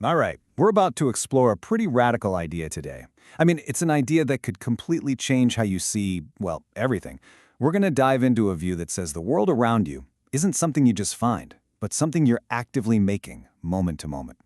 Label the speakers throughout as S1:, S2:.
S1: All right, we're about to explore a pretty radical idea today. I mean, it's an idea that could completely change how you see, well, everything. We're going to dive into a view that says the world around you isn't something you just find, but something you're actively making, moment to moment.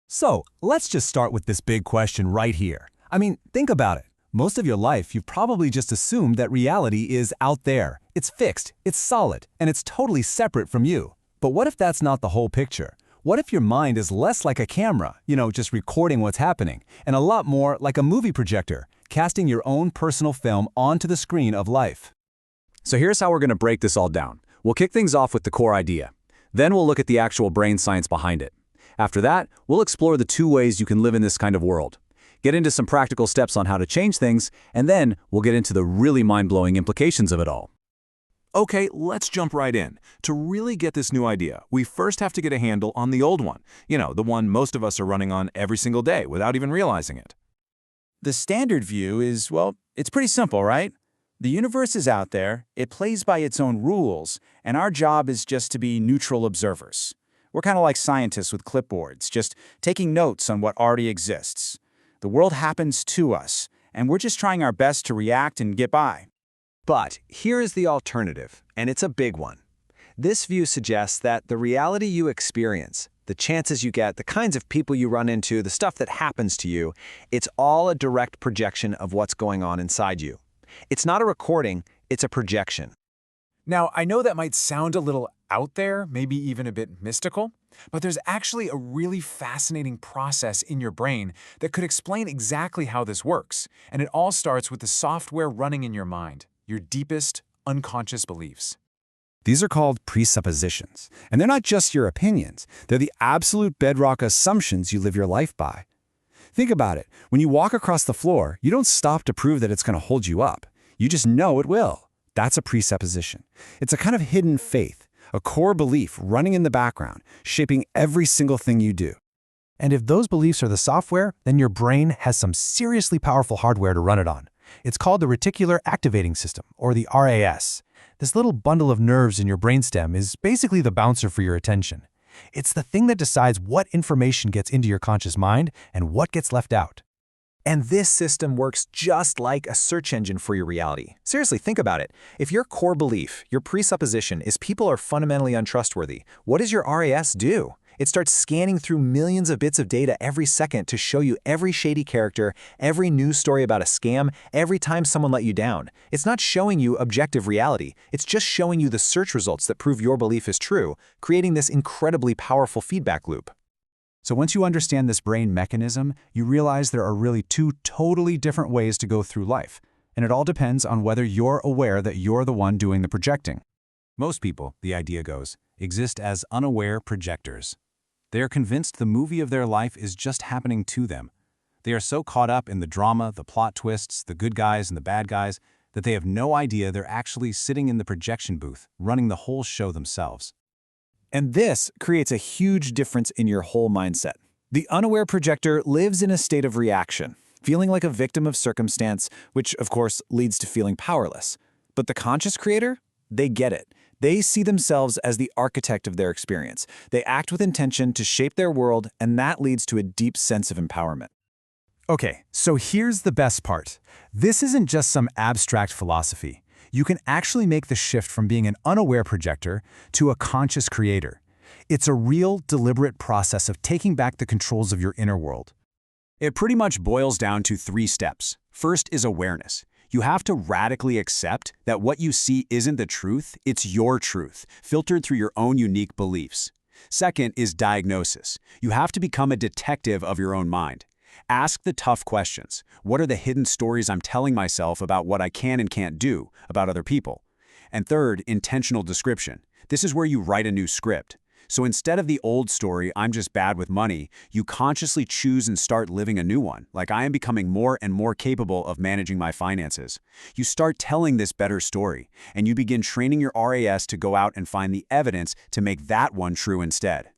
S2: So, let's just start with this big question right here. I mean, think about it. Most of your life, you've probably just assumed that reality is out there. It's fixed, it's solid, and it's totally separate from you. But what if that's not the whole picture? What if your mind is less like a camera, just recording what's happening, and a lot more like a movie projector, casting your own personal film onto the screen of life?
S3: So here's how we're going to break this all down. We'll kick things off with the core idea. Then we'll look at the actual brain science behind it. After that, we'll explore the two ways you can live in this kind of world. Get into some practical steps on how to change things, and then we'll get into the really mind-blowing implications of it all.
S4: Okay, let's jump right in. To really get this new idea, we first have to get a handle on the old one. The one most of us are running on every single day without even realizing it.
S5: The standard view is, well, it's pretty simple, right? The universe is out there, it plays by its own rules, and our job is just to be neutral observers. We're kind of like scientists with clipboards, just taking notes on what already exists. The world happens to us, and we're just trying our best to react and get by.
S6: But here is the alternative, and it's a big one. This view suggests that the reality you experience, the chances you get, the kinds of people you run into, the stuff that happens to you, it's all a direct projection of what's going on inside you. It's not a recording, it's a projection.
S7: Now, I know that might sound a little out there, maybe even a bit mystical, but there's actually a really fascinating process in your brain that could explain exactly how this works, and it all starts with the software running in your mind. Your deepest, unconscious beliefs.
S1: These are called presuppositions, and they're not just your opinions. They're the absolute bedrock assumptions you live your life by. Think about it. When you walk across the floor, you don't stop to prove that it's going to hold you up. You just know it will. That's a presupposition. It's a kind of hidden faith, a core belief running in the background, shaping every single thing you do.
S2: And if those beliefs are the software, then your brain has some seriously powerful hardware to run it on. It's called the Reticular Activating System, or the RAS. This little bundle of nerves in your brainstem is basically the bouncer for your attention. It's the thing that decides what information gets into your conscious mind and what gets left out.
S6: And this system works just like a search engine for your reality. Seriously, think about it. If your core belief, your presupposition, is people are fundamentally untrustworthy, what does your RAS do? It starts scanning through millions of bits of data every second to show you every shady character, every news story about a scam, every time someone let you down. It's not showing you objective reality. It's just showing you the search results that prove your belief is true, creating this incredibly powerful feedback loop.
S2: So once you understand this brain mechanism, you realize there are really two totally different ways to go through life. And it all depends on whether you're aware that you're the one doing the projecting.
S1: Most people, the idea goes, exist as unaware projectors. They are convinced the movie of their life is just happening to them. They are so caught up in the drama, the plot twists, the good guys and the bad guys, that they have no idea they're actually sitting in the projection booth, running the whole show themselves. And this creates a huge difference in your whole mindset. The unaware projector lives in a state of reaction, feeling like a victim of circumstance, which of course leads to feeling powerless. But the conscious creator, they get it. They see themselves as the architect of their experience. They act with intention to shape their world, and that leads to a deep sense of empowerment.
S2: Okay, so here's the best part. This isn't just some abstract philosophy. You can actually make the shift from being an unaware projector to a conscious creator. It's a real, deliberate process of taking back the controls of your inner world.
S3: It pretty much boils down to 3 steps. First is awareness. You have to radically accept that what you see isn't the truth, it's your truth, filtered through your own unique beliefs. Second is diagnosis. You have to become a detective of your own mind. Ask the tough questions. What are the hidden stories I'm telling myself about what I can and can't do, about other people? And third, intentional description. This is where you write a new script. So instead of the old story, I'm just bad with money, you consciously choose and start living a new one, like I am becoming more and more capable of managing my finances. You start telling this better story, and you begin training your RAS to go out and find the evidence to make that one true instead.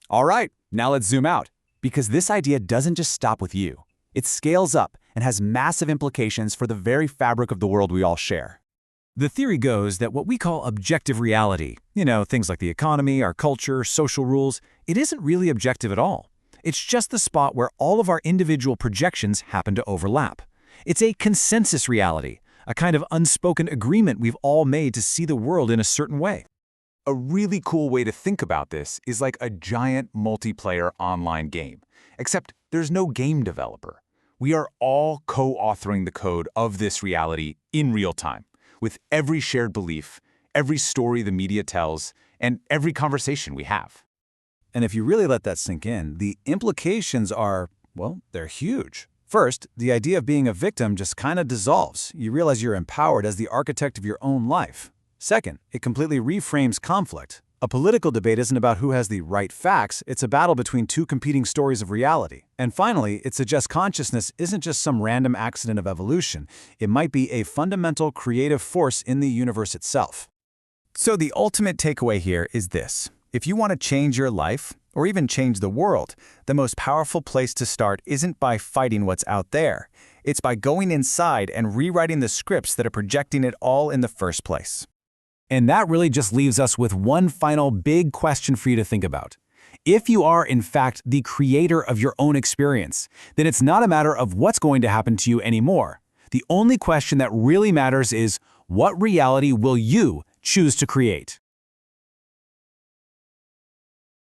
S5: All right, now let's zoom out, because this idea doesn't just stop with you. It scales up and has massive implications for the very fabric of the world we all share.
S1: The theory goes that what we call objective reality, things like the economy, our culture, social rules, it isn't really objective at all.
S2: It's just the spot where all of our individual projections happen to overlap. It's a consensus reality, a kind of unspoken agreement we've all made to see the world in a certain way.
S4: A really cool way to think about this is like a giant multiplayer online game, except there's no game developer. We are all co-authoring the code of this reality in real time, with every shared belief, every story the media tells, and every conversation we have.
S1: And if you really let that sink in, the implications are, well, they're huge. First, the idea of being a victim just kind of dissolves. You realize you're empowered as the architect of your own life. Second, it completely reframes conflict. A political debate isn't about who has the right facts, it's a battle between two competing stories of reality. And finally, it suggests consciousness isn't just some random accident of evolution. It might be a fundamental creative force in the universe itself.
S2: So the ultimate takeaway here is this. If you want to change your life, or even change the world, the most powerful place to start isn't by fighting what's out there. It's by going inside and rewriting the scripts that are projecting it all in the first place.
S1: And that really just leaves us with one final big question for you to think about. If you are, in fact, the creator of your own experience, then it's not a matter of what's going to happen to you anymore. The only question that really matters is, what reality will you choose to create?